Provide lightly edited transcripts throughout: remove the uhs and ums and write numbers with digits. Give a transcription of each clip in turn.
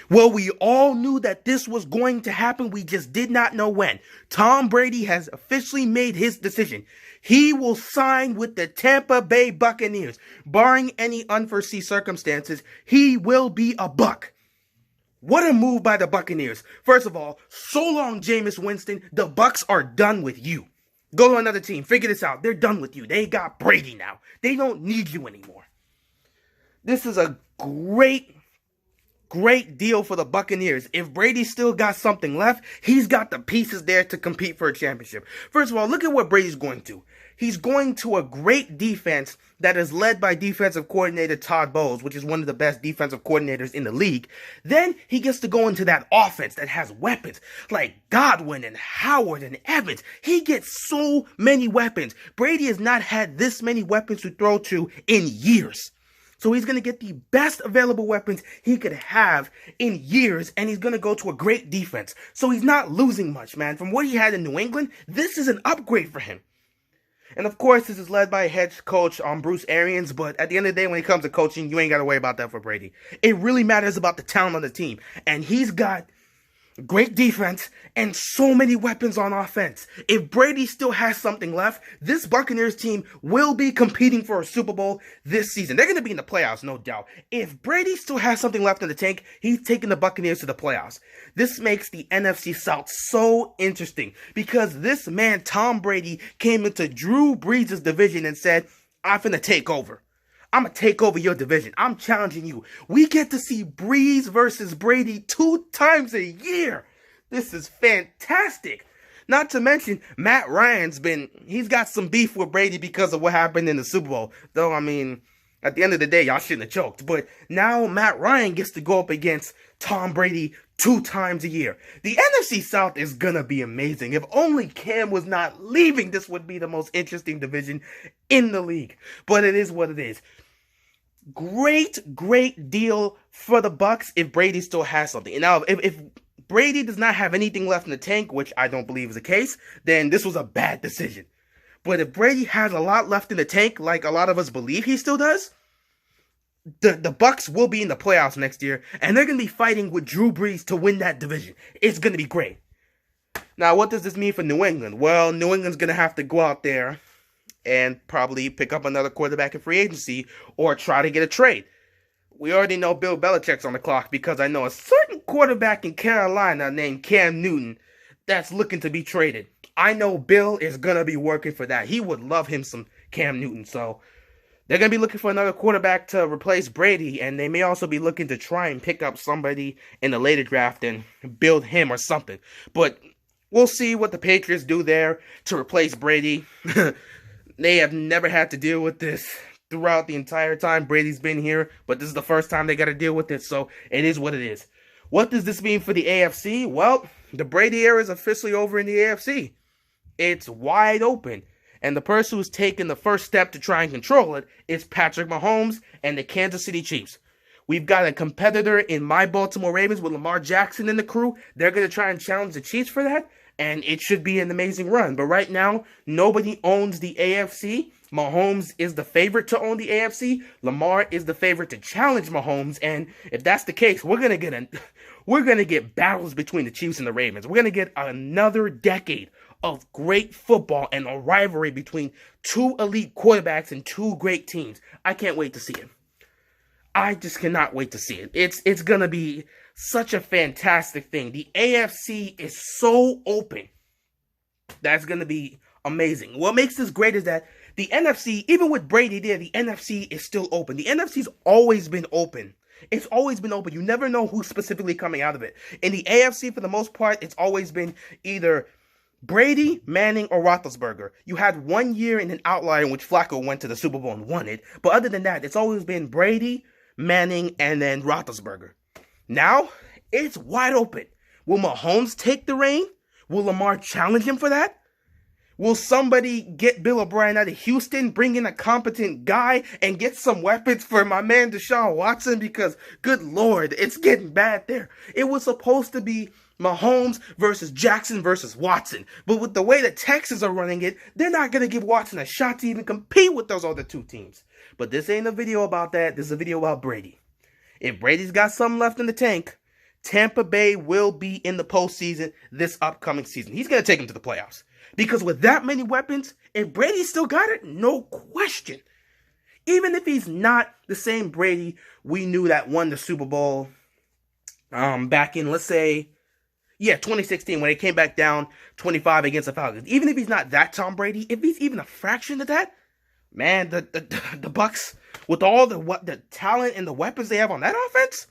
Well, we all knew that this was going to happen. We just did not know when. Tom Brady has officially made his decision. He will sign with the Tampa Bay Buccaneers. Barring any unforeseen circumstances, he will be a Buck. What a move by the Buccaneers. First of all, so long, Jameis Winston. The Bucks are done with you. Go to another team. Figure this out. They're done with you. They got Brady now. They don't need you anymore. This is a great deal for the Buccaneers. If Brady still got something left, he's got the pieces there to compete for a championship. First of all, look at what Brady's going to. He's going to a great defense that is led by defensive coordinator Todd Bowles, which is one of the best defensive coordinators in the league. Then he gets to go into that offense that has weapons like Godwin and Howard and Evans. He gets so many weapons. Brady has not had this many weapons to throw to in years. So he's going to get the best available weapons he could have in years, and he's going to go to a great defense. So he's not losing much, man. From what he had in New England, this is an upgrade for him. And of course, this is led by head coach Bruce Arians, but at the end of the day, when it comes to coaching, you ain't got to worry about that for Brady. It really matters about the talent on the team. And he's got great defense and so many weapons on offense. If Brady still has something left, this Buccaneers team will be competing for a Super Bowl this season. They're going to be in the playoffs, no doubt. If Brady still has something left in the tank, he's taking the Buccaneers to the playoffs. This makes the NFC South so interesting because this man, Tom Brady, came into Drew Brees' division and said, I'm finna take over. I'm going to take over your division. I'm challenging you. We get to see Brees versus Brady 2 times a year. This is fantastic. Not to mention, Matt Ryan's he's got some beef with Brady because of what happened in the Super Bowl. Though, I mean, at the end of the day, y'all shouldn't have choked. But now Matt Ryan gets to go up against Tom Brady 2 times a year. The NFC South is going to be amazing. If only Cam was not leaving, this would be the most interesting division in the league. But it is what it is. Great deal for the Bucks if Brady still has something. And now, if Brady does not have anything left in the tank, which I don't believe is the case, then this was a bad decision. But if Brady has a lot left in the tank, like a lot of us believe he still does, the Bucks will be in the playoffs next year, and they're going to be fighting with Drew Brees to win that division. It's going to be great. Now, what does this mean for New England? Well, New England's going to have to go out there and probably pick up another quarterback in free agency or try to get a trade. We already know Bill Belichick's on the clock because I know a certain quarterback in Carolina named Cam Newton that's looking to be traded. I know Bill is going to be working for that. He would love him some Cam Newton. So they're going to be looking for another quarterback to replace Brady, and they may also be looking to try and pick up somebody in the later draft and build him or something. But we'll see what the Patriots do there to replace Brady. They have never had to deal with this throughout the entire time Brady's been here, but this is the first time they got to deal with it, so it is what it is. What does this mean for the AFC? Well, the Brady era is officially over in the AFC. It's wide open, and the person who's taken the first step to try and control it is Patrick Mahomes and the Kansas City Chiefs. We've got a competitor in my Baltimore Ravens with Lamar Jackson and the crew. They're going to try and challenge the Chiefs for that, and it should be an amazing run. But right now, nobody owns the AFC. Mahomes is the favorite to own the AFC. Lamar is the favorite to challenge Mahomes. And if that's the case, we're gonna get battles between the Chiefs and the Ravens. We're gonna get another decade of great football and a rivalry between 2 elite quarterbacks and 2 great teams. I can't wait to see it. I just cannot wait to see it. It's gonna be such a fantastic thing. The AFC is so open. That's going to be amazing. What makes this great is that the NFC, even with Brady there, the NFC is still open. The NFC's always been open. It's always been open. You never know who's specifically coming out of it. In the AFC, for the most part, it's always been either Brady, Manning, or Roethlisberger. You had 1 year in an outlier in which Flacco went to the Super Bowl and won it. But other than that, it's always been Brady, Manning, and then Roethlisberger. Now, it's wide open. Will Mahomes take the reign? Will Lamar challenge him for that? Will somebody get Bill O'Brien out of Houston, bring in a competent guy, and get some weapons for my man Deshaun Watson? Because, good Lord, it's getting bad there. It was supposed to be Mahomes versus Jackson versus Watson. But with the way the Texans are running it, they're not going to give Watson a shot to even compete with those other 2 teams. But this ain't a video about that. This is a video about Brady. If Brady's got something left in the tank, Tampa Bay will be in the postseason this upcoming season. He's going to take them to the playoffs. Because with that many weapons, if Brady still got it, no question. Even if he's not the same Brady we knew that won the Super Bowl back in, let's say, 2016, when they came back down 25 against the Falcons. Even if he's not that Tom Brady, if he's even a fraction of that, man, the Bucks, with all the talent and the weapons they have on that offense,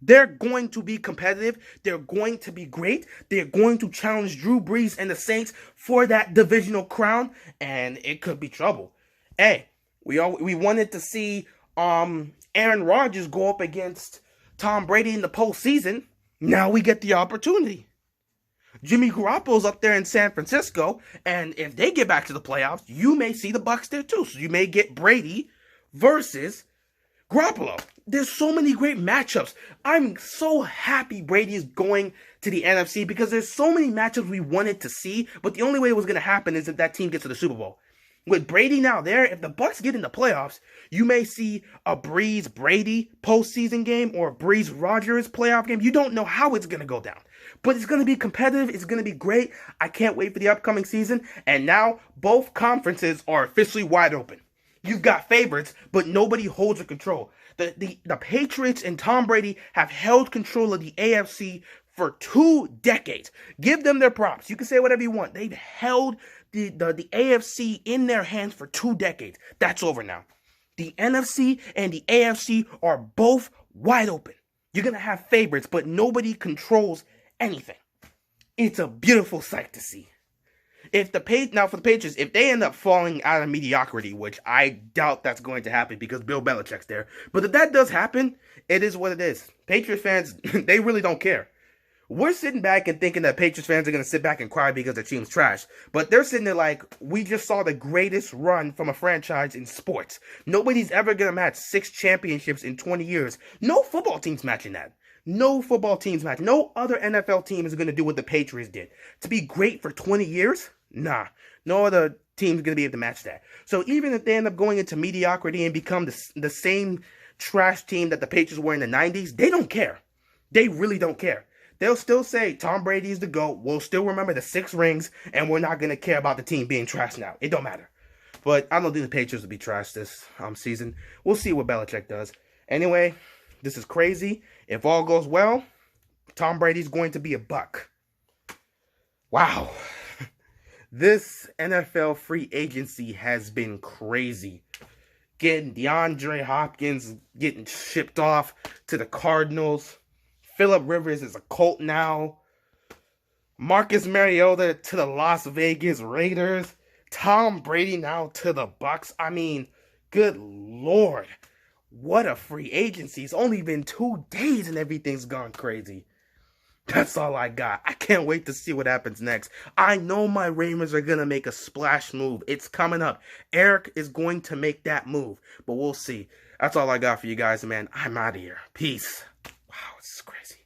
they're going to be competitive. They're going to be great. They're going to challenge Drew Brees and the Saints for that divisional crown, and it could be trouble. Hey, we wanted to see Aaron Rodgers go up against Tom Brady in the postseason. Now we get the opportunity. Jimmy Garoppolo's up there in San Francisco, and if they get back to the playoffs, you may see the Bucks there too. So you may get Brady versus Garoppolo. There's so many great matchups. I'm so happy Brady is going to the NFC because there's so many matchups we wanted to see, but the only way it was going to happen is if that team gets to the Super Bowl. With Brady now there, if the Bucks get in the playoffs, you may see a Breeze Brady postseason game or a Breeze Rodgers playoff game. You don't know how it's going to go down, but it's going to be competitive. It's going to be great. I can't wait for the upcoming season. And now both conferences are officially wide open. You've got favorites, but nobody holds the control. The Patriots and Tom Brady have held control of the AFC for 2 decades. Give them their props. You can say whatever you want. They've held the AFC in their hands for 2 decades. That's over now. The NFC and the AFC are both wide open. You're going to have favorites, but nobody controls anything. It's a beautiful sight to see. Now for the Patriots, if they end up falling out of mediocrity, which I doubt that's going to happen because Bill Belichick's there, but if that does happen, it is what it is. Patriots fans, they really don't care. We're sitting back and thinking that Patriots fans are going to sit back and cry because their team's trash. But they're sitting there like, we just saw the greatest run from a franchise in sports. Nobody's ever going to match 6 championships in 20 years. No football team's matching that. No football team's matching. No other NFL team is going to do what the Patriots did. To be great for 20 years? Nah. No other team's going to be able to match that. So even if they end up going into mediocrity and become the same trash team that the Patriots were in the 90s, they don't care. They really don't care. They'll still say Tom Brady is the GOAT. We'll still remember the 6 rings, and we're not going to care about the team being trash now. It don't matter. But I don't think the Patriots will be trash this season. We'll see what Belichick does. Anyway, this is crazy. If all goes well, Tom Brady's going to be a Buck. Wow. This NFL free agency has been crazy. Getting DeAndre Hopkins getting shipped off to the Cardinals. Phillip Rivers is a Colt now. Marcus Mariota to the Las Vegas Raiders. Tom Brady now to the Bucks. I mean, good Lord. What a free agency. It's only been 2 days and everything's gone crazy. That's all I got. I can't wait to see what happens next. I know my Ravens are going to make a splash move. It's coming up. Eric is going to make that move. But we'll see. That's all I got for you guys, man. I'm out of here. Peace. Wow, this is crazy.